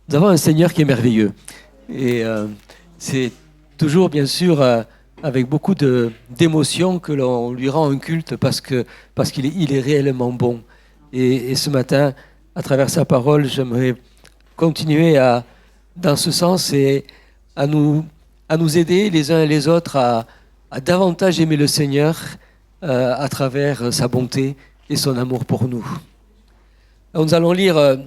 Nous avons un Seigneur qui est merveilleux. Et c'est toujours, bien sûr, avec beaucoup d'émotion que l'on lui rend un culte parce qu'il est réellement bon. Et ce matin, à travers sa parole, j'aimerais continuer dans ce sens et à nous aider les uns et les autres à davantage aimer le Seigneur à travers sa bonté et son amour pour nous. Alors, nous allons lire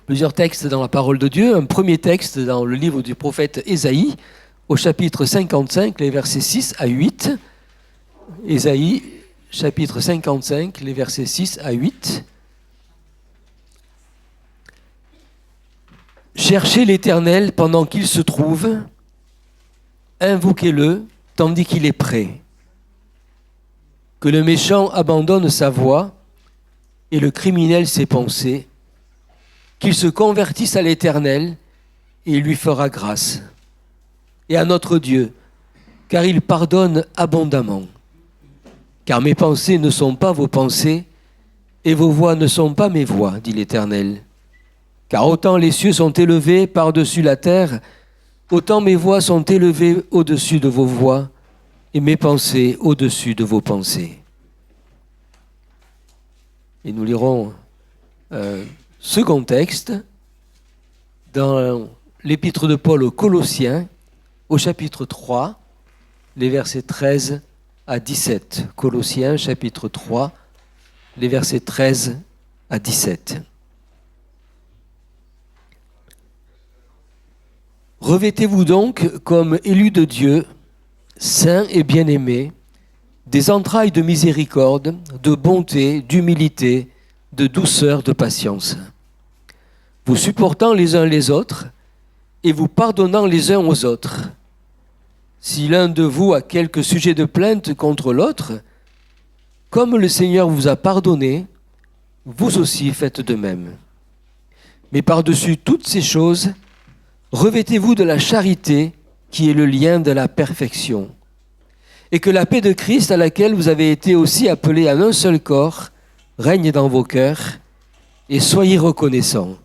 plusieurs textes dans la parole de Dieu. Un premier texte dans le livre du prophète Ésaïe, au chapitre 55, les versets 6 à 8. Ésaïe, chapitre 55, les versets 6 à 8. Cherchez l'Éternel pendant qu'il se trouve, invoquez-le tandis qu'il est près. Que le méchant abandonne sa voie et le criminel ses pensées, qu'il se convertisse à l'Éternel et il lui fera grâce. Et à notre Dieu, car il pardonne abondamment. Car mes pensées ne sont pas vos pensées et vos voies ne sont pas mes voies, dit l'Éternel. Car autant les cieux sont élevés par-dessus la terre, autant mes voies sont élevées au-dessus de vos voies et mes pensées au-dessus de vos pensées. Et nous lirons second texte dans l'épître de Paul aux Colossiens, au chapitre 3, les versets 13 à 17. Colossiens, chapitre 3, les versets 13 à 17. Revêtez-vous donc comme élus de Dieu, saints et bien-aimés, des entrailles de miséricorde, de bonté, d'humilité, de douceur, de patience, vous supportant les uns les autres et vous pardonnant les uns aux autres. Si l'un de vous a quelque sujet de plainte contre l'autre, comme le Seigneur vous a pardonné, vous aussi faites de même. Mais par-dessus toutes ces choses, revêtez-vous de la charité qui est le lien de la perfection. Et que la paix de Christ, à laquelle vous avez été aussi appelés à un seul corps, règne dans vos cœurs, et soyez reconnaissants.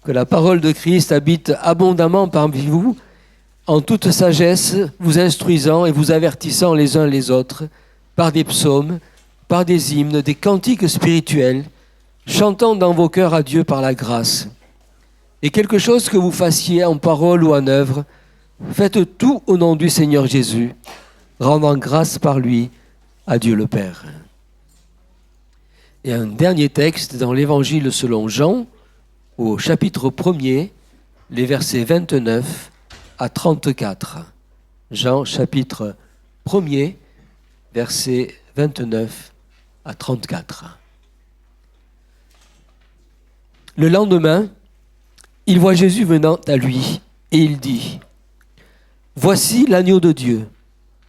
Que la parole de Christ habite abondamment parmi vous, en toute sagesse, vous instruisant et vous avertissant les uns les autres, par des psaumes, par des hymnes, des cantiques spirituels, chantant dans vos cœurs à Dieu par la grâce. Et quelque chose que vous fassiez en parole ou en œuvre, faites tout au nom du Seigneur Jésus, rendant grâce par lui à Dieu le Père. Et un dernier texte dans l'Évangile selon Jean, au chapitre 1er, les versets 29 à 34. Jean, chapitre 1er, versets 29 à 34. Le lendemain, il voit Jésus venant à lui et il dit : Voici l'agneau de Dieu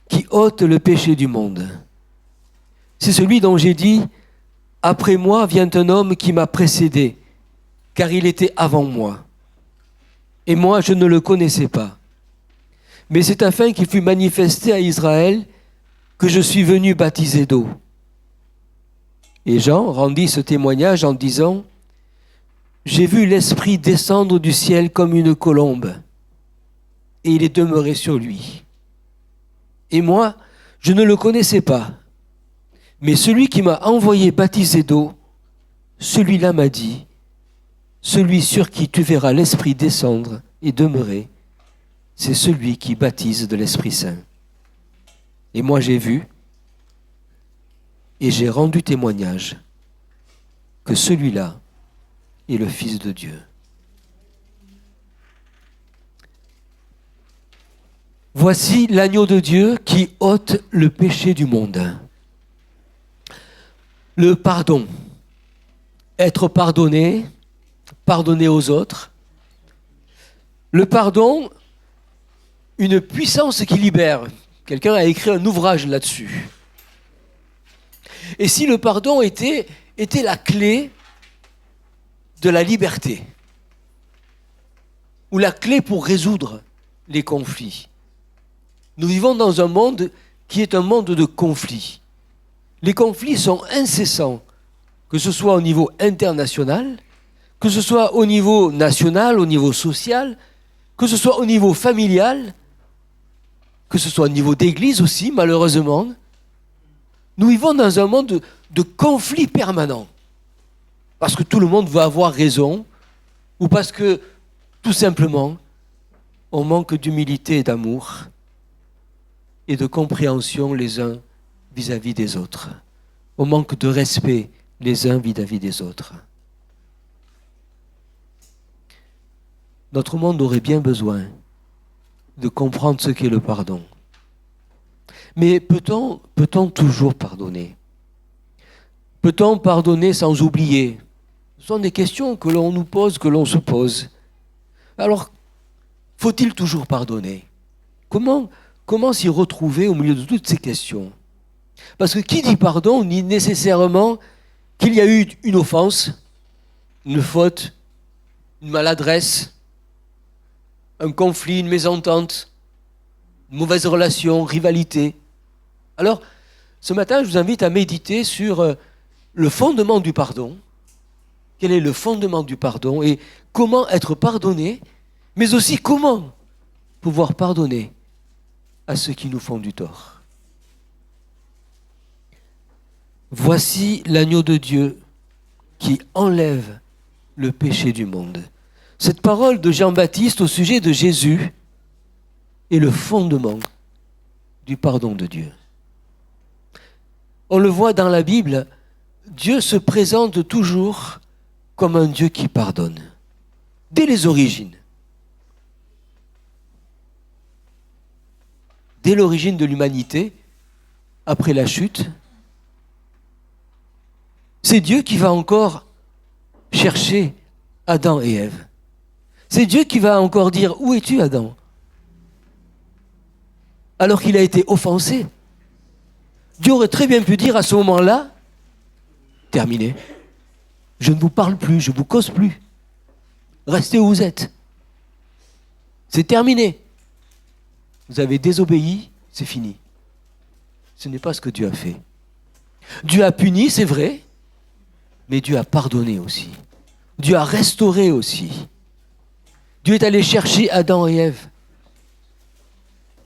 qui ôte le péché du monde. C'est celui dont j'ai dit : Après moi vient un homme qui m'a précédé, car il était avant moi. Et moi, je ne le connaissais pas. Mais c'est afin qu'il fût manifesté à Israël que je suis venu baptiser d'eau. Et Jean rendit ce témoignage en disant : J'ai vu l'Esprit descendre du ciel comme une colombe, et il est demeuré sur lui. Et moi, je ne le connaissais pas. Mais celui qui m'a envoyé baptiser d'eau, celui-là m'a dit : Celui sur qui tu verras l'Esprit descendre et demeurer, c'est celui qui baptise de l'Esprit Saint. Et moi j'ai vu et j'ai rendu témoignage que celui-là est le Fils de Dieu. Voici l'agneau de Dieu qui ôte le péché du monde. Le pardon, être pardonné, pardonner aux autres. Le pardon, une puissance qui libère. Quelqu'un a écrit un ouvrage là-dessus. Et si le pardon était la clé de la liberté, ou la clé pour résoudre les conflits. Nous vivons dans un monde qui est un monde de conflits. Les conflits sont incessants, que ce soit au niveau international, que ce soit au niveau national, au niveau social, que ce soit au niveau familial, que ce soit au niveau d'église aussi, malheureusement. Nous vivons dans un monde de conflits permanents. Parce que tout le monde veut avoir raison, ou parce que, tout simplement, on manque d'humilité et d'amour, et de compréhension les uns vis-à-vis des autres. On manque de respect les uns vis-à-vis des autres. Notre monde aurait bien besoin de comprendre ce qu'est le pardon. Mais peut-on toujours pardonner? Peut-on pardonner sans oublier? Ce sont des questions que l'on nous pose, que l'on se pose. Alors, faut-il toujours pardonner? Comment s'y retrouver au milieu de toutes ces questions? Parce que qui dit pardon dit nécessairement qu'il y a eu une offense, une faute, une maladresse, un conflit, une mésentente, une mauvaise relation, rivalité. Alors, ce matin, je vous invite à méditer sur le fondement du pardon. Quel est le fondement du pardon et comment être pardonné, mais aussi comment pouvoir pardonner à ceux qui nous font du tort. Voici l'agneau de Dieu qui enlève le péché du monde. Cette parole de Jean-Baptiste au sujet de Jésus est le fondement du pardon de Dieu. On le voit dans la Bible, Dieu se présente toujours comme un Dieu qui pardonne, dès les origines. Dès l'origine de l'humanité, après la chute, c'est Dieu qui va encore chercher Adam et Ève. C'est Dieu qui va encore dire « Où es-tu, Adam ?» alors qu'il a été offensé. Dieu aurait très bien pu dire à ce moment-là « Terminé. Je ne vous parle plus, je ne vous cause plus. Restez où vous êtes. C'est terminé. Vous avez désobéi, c'est fini. » Ce n'est pas ce que Dieu a fait. Dieu a puni, c'est vrai, mais Dieu a pardonné aussi. Dieu a restauré aussi. Dieu est allé chercher Adam et Ève.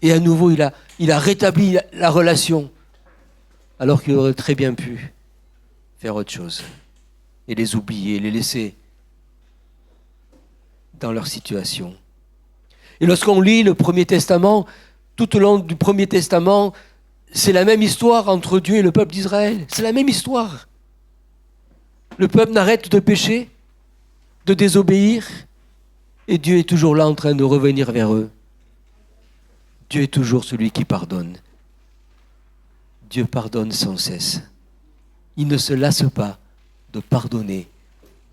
Et à nouveau, il a rétabli la relation, alors qu'il aurait très bien pu faire autre chose et les oublier, les laisser dans leur situation. Et lorsqu'on lit le Premier Testament, tout au long du Premier Testament, c'est la même histoire entre Dieu et le peuple d'Israël. C'est la même histoire. Le peuple n'arrête de pécher, de désobéir, et Dieu est toujours là en train de revenir vers eux. Dieu est toujours celui qui pardonne. Dieu pardonne sans cesse. Il ne se lasse pas de pardonner,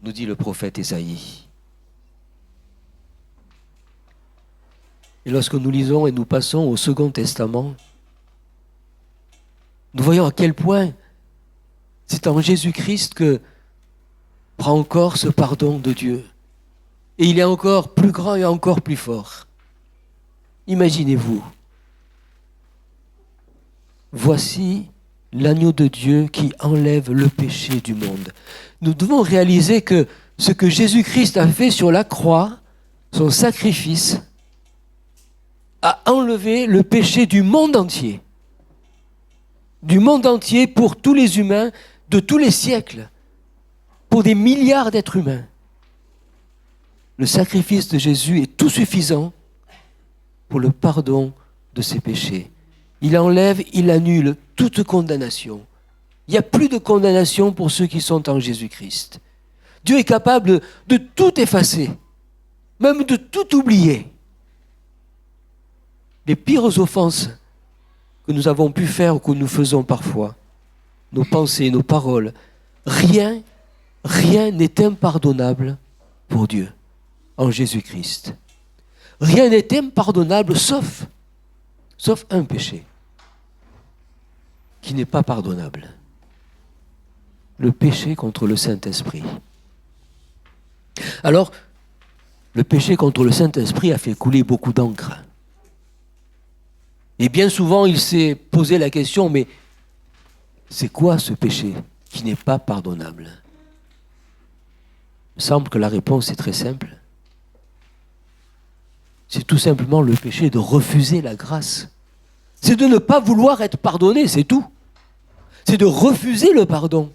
nous dit le prophète Ésaïe. Et lorsque nous lisons et nous passons au Second Testament, nous voyons à quel point c'est en Jésus-Christ que prend encore ce pardon de Dieu. Et il est encore plus grand et encore plus fort. Imaginez-vous. Voici l'agneau de Dieu qui enlève le péché du monde. Nous devons réaliser que ce que Jésus-Christ a fait sur la croix, son sacrifice, a enlevé le péché du monde entier. Du monde entier pour tous les humains de tous les siècles, pour des milliards d'êtres humains. Le sacrifice de Jésus est tout suffisant pour le pardon de ses péchés. Il enlève, il annule toute condamnation. Il n'y a plus de condamnation pour ceux qui sont en Jésus-Christ. Dieu est capable de tout effacer, même de tout oublier. Les pires offenses que nous avons pu faire ou que nous faisons parfois, nos pensées, nos paroles, rien n'est impardonnable pour Dieu en Jésus-Christ. Rien n'est impardonnable sauf un péché qui n'est pas pardonnable. Le péché contre le Saint-Esprit. Alors, le péché contre le Saint-Esprit a fait couler beaucoup d'encre. Et bien souvent, il s'est posé la question, mais c'est quoi ce péché qui n'est pas pardonnable? me semble que la réponse est très simple. C'est tout simplement le péché de refuser la grâce. C'est de ne pas vouloir être pardonné, c'est tout. C'est de refuser le pardon.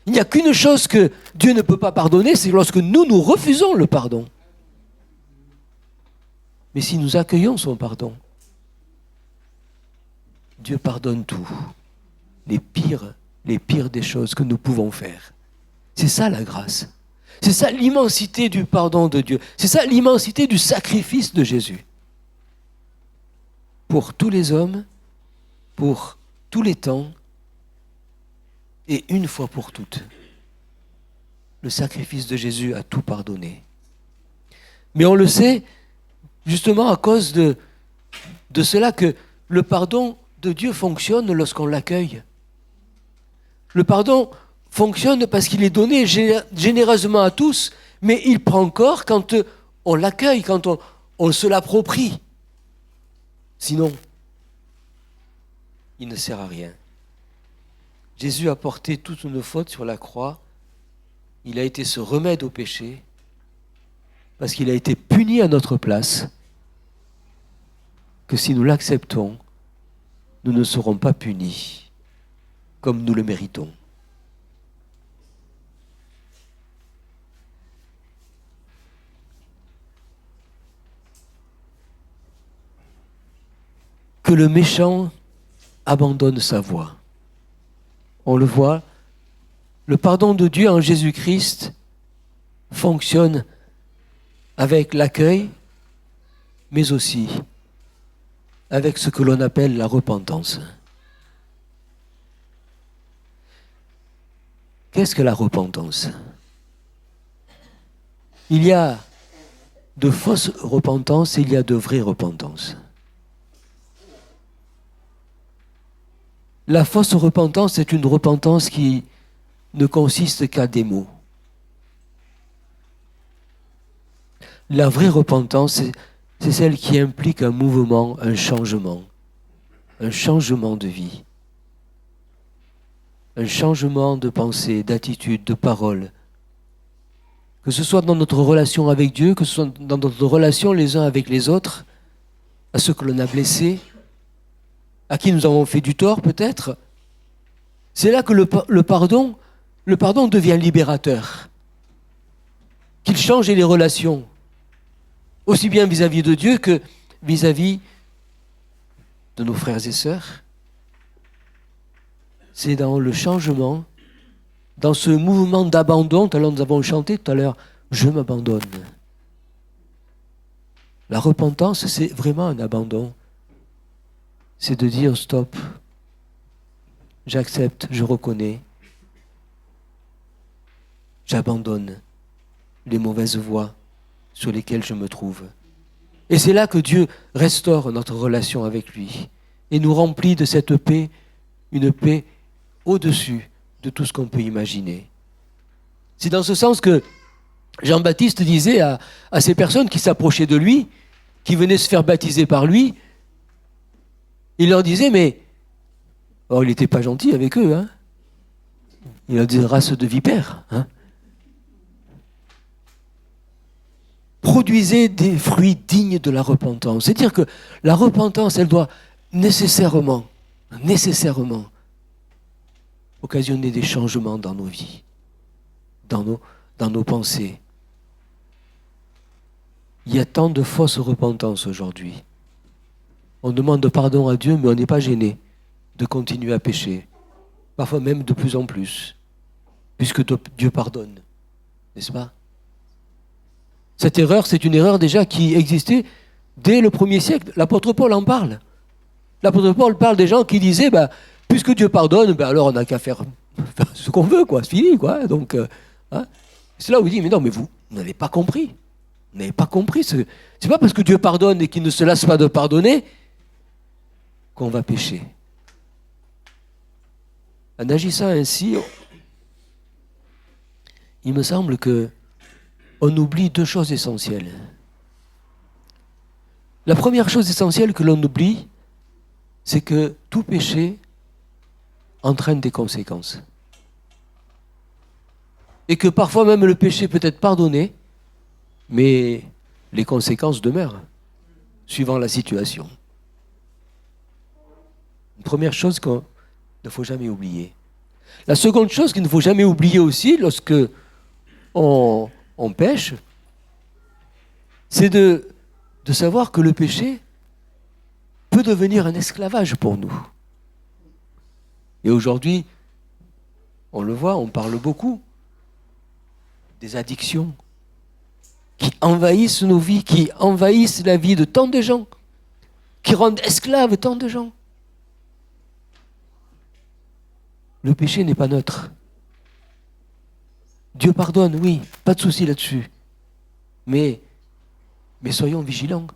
Il n'y a qu'une chose que Dieu ne peut pas pardonner, c'est lorsque nous refusons le pardon. Mais si nous accueillons son pardon, Dieu pardonne tout. Les pires des choses que nous pouvons faire. C'est ça la grâce. C'est ça l'immensité du pardon de Dieu. C'est ça l'immensité du sacrifice de Jésus. Pour tous les hommes, pour tous les temps, et une fois pour toutes. Le sacrifice de Jésus a tout pardonné. Mais on le sait, justement à cause de cela que le pardon de Dieu fonctionne lorsqu'on l'accueille. Le pardon fonctionne parce qu'il est donné généreusement à tous, mais il prend corps quand on l'accueille, quand on se l'approprie. Sinon, il ne sert à rien. Jésus a porté toutes nos fautes sur la croix. Il a été ce remède au péché parce qu'il a été puni à notre place, que si nous l'acceptons, nous ne serons pas punis comme nous le méritons. Que le méchant abandonne sa voie. On le voit, le pardon de Dieu en Jésus-Christ fonctionne avec l'accueil, mais aussi avec ce que l'on appelle la repentance. Qu'est-ce que la repentance? Il y a de fausses repentances et il y a de vraies repentances. La fausse repentance est une repentance qui ne consiste qu'à des mots. La vraie repentance, c'est celle qui implique un mouvement, un changement de vie, un changement de pensée, d'attitude, de parole. Que ce soit dans notre relation avec Dieu, que ce soit dans notre relation les uns avec les autres, à ceux que l'on a blessés, à qui nous avons fait du tort peut-être. C'est là que le pardon devient libérateur. Qu'il change les relations, aussi bien vis-à-vis de Dieu que vis-à-vis de nos frères et sœurs. C'est dans le changement, dans ce mouvement d'abandon, tout à l'heure nous avons chanté tout à l'heure, je m'abandonne. La repentance, c'est vraiment un abandon. C'est de dire stop, j'accepte, je reconnais, j'abandonne les mauvaises voies sur lesquelles je me trouve. Et c'est là que Dieu restaure notre relation avec lui et nous remplit de cette paix, une paix au-dessus de tout ce qu'on peut imaginer. C'est dans ce sens que Jean-Baptiste disait à ces personnes qui s'approchaient de lui, qui venaient se faire baptiser par lui, il leur disait, mais il n'était pas gentil avec eux. Hein. Il a des races de vipères. Hein. Produisez des fruits dignes de la repentance. C'est-à-dire que la repentance, elle doit nécessairement occasionner des changements dans nos vies, dans nos pensées. Il y a tant de fausses repentances aujourd'hui. On demande pardon à Dieu, mais on n'est pas gêné de continuer à pécher. Parfois même de plus en plus, puisque Dieu pardonne. N'est-ce pas? Cette erreur, c'est une erreur déjà qui existait dès le 1er siècle. L'apôtre Paul en parle. L'apôtre Paul parle des gens qui disaient, puisque Dieu pardonne, alors on n'a qu'à faire ce qu'on veut, quoi. C'est fini, quoi. Donc, c'est là où il dit, mais non, mais vous n'avez pas compris. Vous n'avez pas compris. C'est pas parce que Dieu pardonne et qu'il ne se lasse pas de pardonner qu'on va pécher. En agissant ainsi, il me semble que on oublie deux choses essentielles. La première chose essentielle que l'on oublie, c'est que tout péché entraîne des conséquences. et que parfois même le péché peut être pardonné, mais les conséquences demeurent, suivant la situation. Une première chose qu'il ne faut jamais oublier. La seconde chose qu'il ne faut jamais oublier aussi, lorsque on pêche, c'est de savoir que le péché peut devenir un esclavage pour nous. Et aujourd'hui, on le voit, on parle beaucoup des addictions qui envahissent nos vies, qui envahissent la vie de tant de gens, qui rendent esclaves tant de gens. Le péché n'est pas neutre. Dieu pardonne, oui, pas de souci là-dessus. Mais soyons vigilants.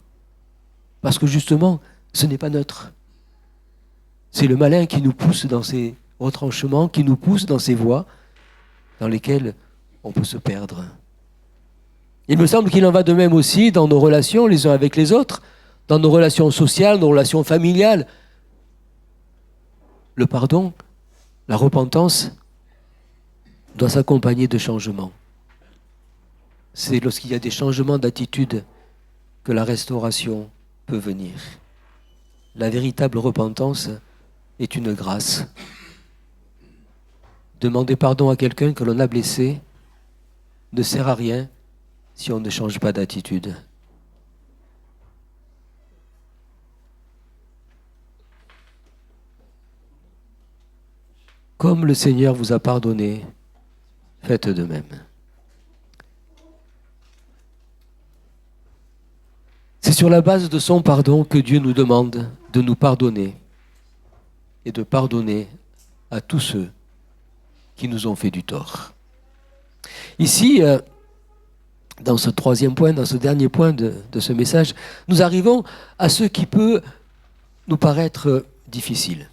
Parce que justement, ce n'est pas neutre. C'est le malin qui nous pousse dans ces retranchements, qui nous pousse dans ces voies dans lesquelles on peut se perdre. Il me semble qu'il en va de même aussi dans nos relations les uns avec les autres, dans nos relations sociales, nos relations familiales. Le pardon, la repentance doit s'accompagner de changements. C'est lorsqu'il y a des changements d'attitude que la restauration peut venir. La véritable repentance est une grâce. Demander pardon à quelqu'un que l'on a blessé ne sert à rien si on ne change pas d'attitude. Comme le Seigneur vous a pardonné, faites de même. C'est sur la base de son pardon que Dieu nous demande de nous pardonner et de pardonner à tous ceux qui nous ont fait du tort. Ici, dans ce troisième point, dans ce dernier point de ce message, nous arrivons à ce qui peut nous paraître difficile.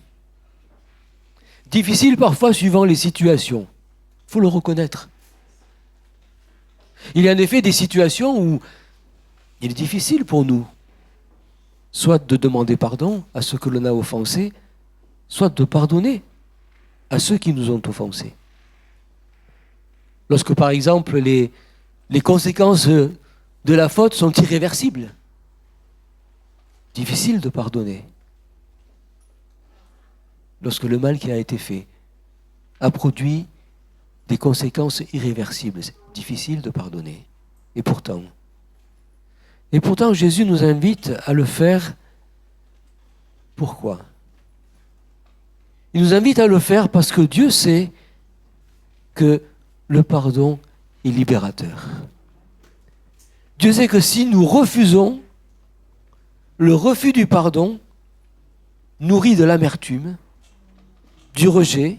Difficile parfois suivant les situations. Il faut le reconnaître. Il y a en effet des situations où il est difficile pour nous, soit de demander pardon à ceux que l'on a offensés, soit de pardonner à ceux qui nous ont offensés. Lorsque, par exemple, les conséquences de la faute sont irréversibles, difficile de pardonner. Lorsque le mal qui a été fait a produit des conséquences irréversibles, c'est difficile de pardonner. Et pourtant, Jésus nous invite à le faire. Pourquoi ? Il nous invite à le faire parce que Dieu sait que le pardon est libérateur. Dieu sait que si nous refusons, le refus du pardon nourrit de l'amertume, du rejet,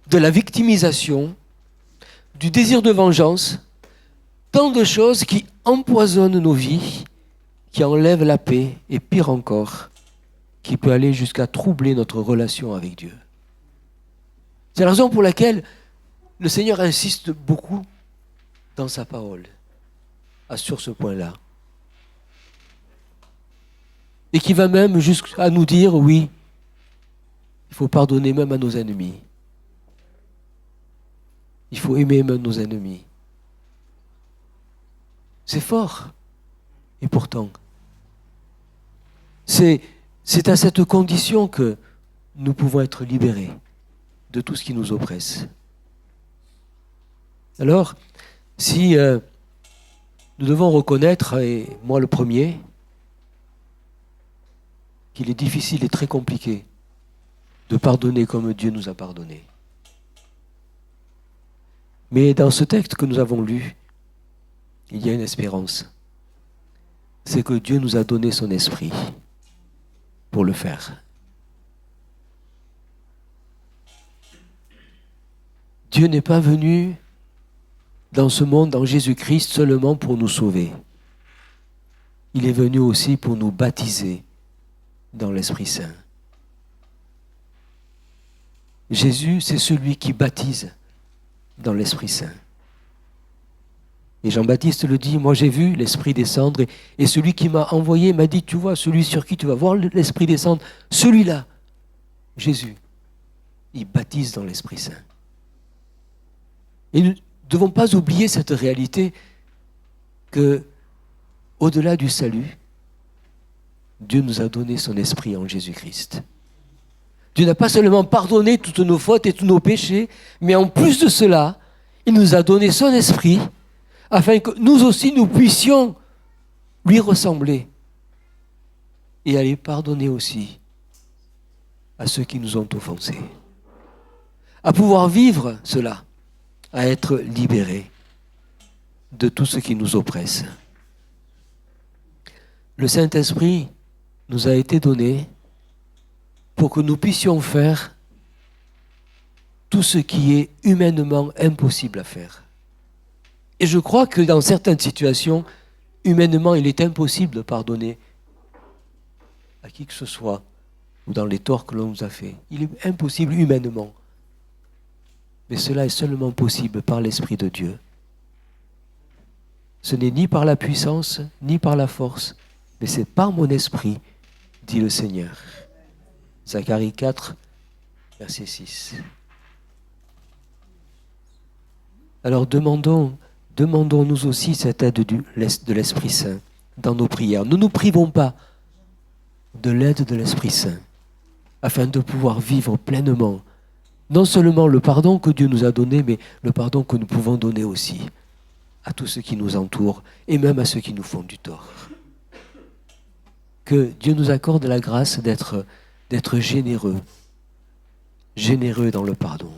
de la victimisation, du désir de vengeance, tant de choses qui empoisonnent nos vies, qui enlèvent la paix et pire encore, qui peut aller jusqu'à troubler notre relation avec Dieu. C'est la raison pour laquelle le Seigneur insiste beaucoup dans sa parole sur ce point-là. Et qui va même jusqu'à nous dire, oui, il faut pardonner même à nos ennemis. Il faut aimer même nos ennemis. C'est fort. Et pourtant, c'est à cette condition que nous pouvons être libérés de tout ce qui nous oppresse. Alors, si nous devons reconnaître, et moi le premier, qu'il est difficile et très compliqué de pardonner comme Dieu nous a pardonné. Mais dans ce texte que nous avons lu, il y a une espérance. C'est que Dieu nous a donné son esprit pour le faire. Dieu n'est pas venu dans ce monde, dans Jésus-Christ, seulement pour nous sauver. Il est venu aussi pour nous baptiser dans l'Esprit Saint. Jésus, c'est celui qui baptise dans l'Esprit Saint. Et Jean-Baptiste le dit, moi j'ai vu l'Esprit descendre et celui qui m'a envoyé m'a dit, tu vois, celui sur qui tu vas voir l'Esprit descendre, celui-là, Jésus, il baptise dans l'Esprit Saint. Et nous ne devons pas oublier cette réalité que, au-delà du salut, Dieu nous a donné son esprit en Jésus-Christ. Dieu n'a pas seulement pardonné toutes nos fautes et tous nos péchés, mais en plus de cela, il nous a donné son esprit afin que nous aussi nous puissions lui ressembler et aller pardonner aussi à ceux qui nous ont offensés. À pouvoir vivre cela, à être libérés de tout ce qui nous oppresse. Le Saint-Esprit nous a été donné pour que nous puissions faire tout ce qui est humainement impossible à faire. Et je crois que dans certaines situations, humainement, il est impossible de pardonner à qui que ce soit ou dans les torts que l'on nous a faits. Il est impossible humainement. Mais cela est seulement possible par l'Esprit de Dieu. Ce n'est ni par la puissance, ni par la force, mais c'est par mon esprit, dit le Seigneur. Zacharie 4, verset 6. Alors demandons-nous aussi cette aide de l'Esprit Saint dans nos prières. Ne nous privons pas de l'aide de l'Esprit Saint afin de pouvoir vivre pleinement non seulement le pardon que Dieu nous a donné, mais le pardon que nous pouvons donner aussi à tous ceux qui nous entourent et même à ceux qui nous font du tort. Que Dieu nous accorde la grâce d'être généreux dans le pardon.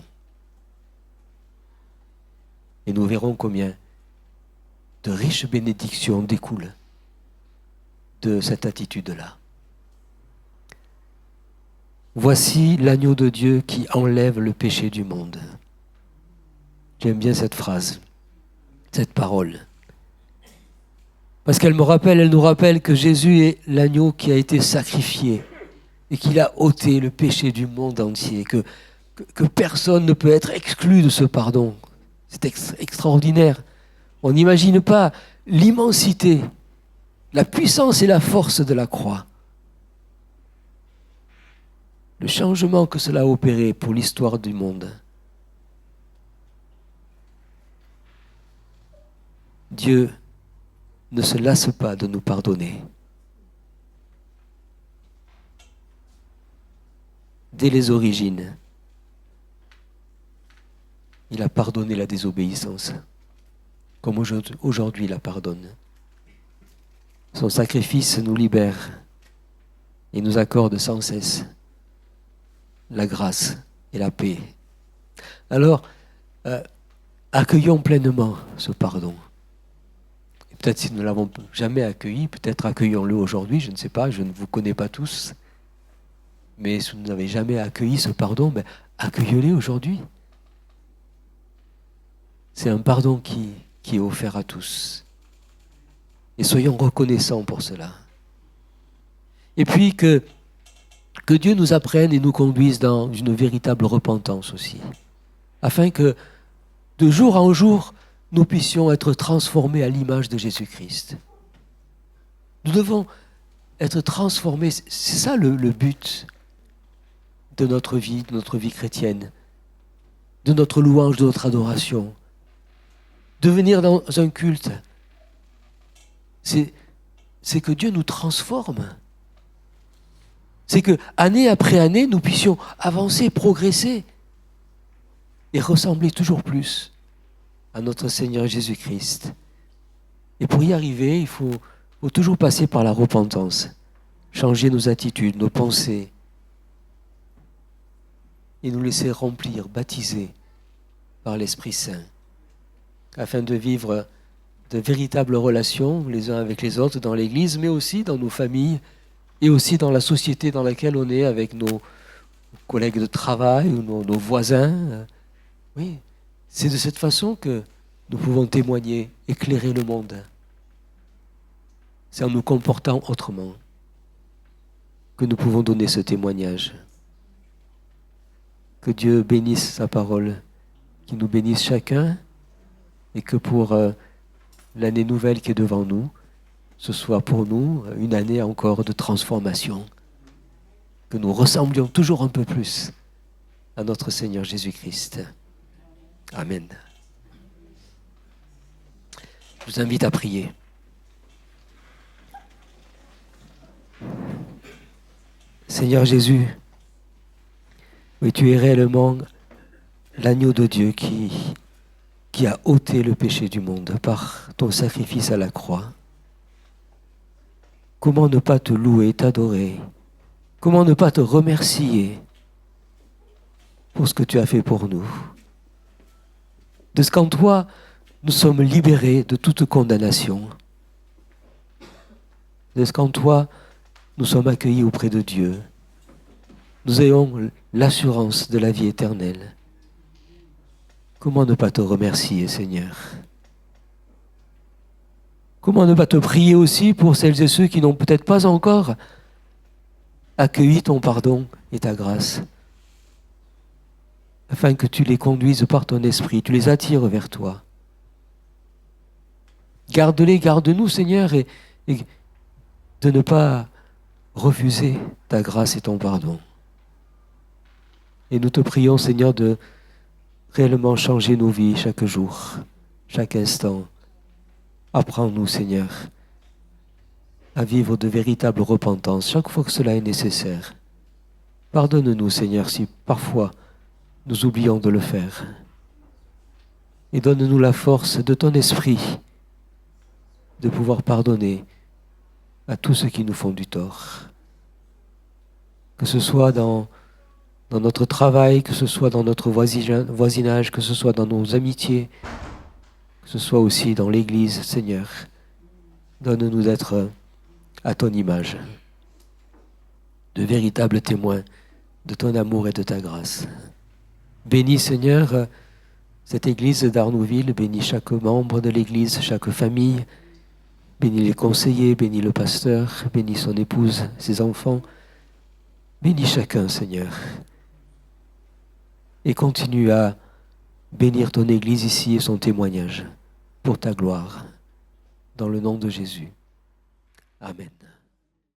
Et nous verrons combien de riches bénédictions découlent de cette attitude-là. Voici l'agneau de Dieu qui enlève le péché du monde. J'aime bien cette phrase, cette parole. Parce qu'elle nous rappelle que Jésus est l'agneau qui a été sacrifié et qu'il a ôté le péché du monde entier, que personne ne peut être exclu de ce pardon. C'est extraordinaire. On n'imagine pas l'immensité, la puissance et la force de la croix. Le changement que cela a opéré pour l'histoire du monde. Dieu ne se lasse pas de nous pardonner. Dès les origines, il a pardonné la désobéissance, comme aujourd'hui il la pardonne. Son sacrifice nous libère et nous accorde sans cesse la grâce et la paix. Alors, accueillons pleinement ce pardon. Et peut-être si nous ne l'avons jamais accueilli, peut-être accueillons-le aujourd'hui, je ne sais pas, je ne vous connais pas tous. Mais si vous n'avez jamais accueilli ce pardon, accueillez-le aujourd'hui. C'est un pardon qui est offert à tous. Et soyons reconnaissants pour cela. Et puis que Dieu nous apprenne et nous conduise dans une véritable repentance aussi. Afin que de jour en jour, nous puissions être transformés à l'image de Jésus-Christ. Nous devons être transformés. C'est ça le but de notre vie chrétienne, de notre louange, de notre adoration. De venir dans un culte, c'est que Dieu nous transforme. C'est que, année après année, nous puissions avancer, progresser et ressembler toujours plus à notre Seigneur Jésus-Christ. Et pour y arriver, il faut toujours passer par la repentance, changer nos attitudes, nos pensées, et nous laisser remplir, baptiser par l'Esprit Saint, afin de vivre de véritables relations les uns avec les autres dans l'Église, mais aussi dans nos familles, et aussi dans la société dans laquelle on est, avec nos collègues de travail ou nos voisins. Oui, c'est de cette façon que nous pouvons témoigner, éclairer le monde. C'est en nous comportant autrement que nous pouvons donner ce témoignage. Que Dieu bénisse sa parole, qu'il nous bénisse chacun, et que pour l'année nouvelle qui est devant nous, ce soit pour nous une année encore de transformation, que nous ressemblions toujours un peu plus à notre Seigneur Jésus-Christ. Amen. Je vous invite à prier. Seigneur Jésus, oui, tu es réellement l'agneau de Dieu qui a ôté le péché du monde par ton sacrifice à la croix. Comment ne pas te louer, t'adorer? Comment ne pas te remercier pour ce que tu as fait pour nous? De ce qu'en toi, nous sommes libérés de toute condamnation. De ce qu'en toi, nous sommes accueillis auprès de Dieu. Nous ayons l'assurance de la vie éternelle. Comment ne pas te remercier, Seigneur? Comment ne pas te prier aussi pour celles et ceux qui n'ont peut-être pas encore accueilli ton pardon et ta grâce, afin que tu les conduises par ton esprit, tu les attires vers toi. Garde-les, garde-nous, Seigneur, et de ne pas refuser ta grâce et ton pardon. Et nous te prions, Seigneur, de réellement changer nos vies chaque jour, chaque instant. Apprends-nous, Seigneur, à vivre de véritable repentance chaque fois que cela est nécessaire. Pardonne-nous, Seigneur, si parfois nous oublions de le faire. Et donne-nous la force de ton esprit de pouvoir pardonner à tous ceux qui nous font du tort. Que ce soit dans notre travail, que ce soit dans notre voisinage, que ce soit dans nos amitiés, que ce soit aussi dans l'Église, Seigneur. Donne-nous d'être à ton image, de véritables témoins de ton amour et de ta grâce. Bénis, Seigneur, cette Église d'Arnouville, bénis chaque membre de l'Église, chaque famille, bénis les conseillers, bénis le pasteur, bénis son épouse, ses enfants, bénis chacun, Seigneur. Et continue à bénir ton Église ici et son témoignage pour ta gloire. Dans le nom de Jésus. Amen.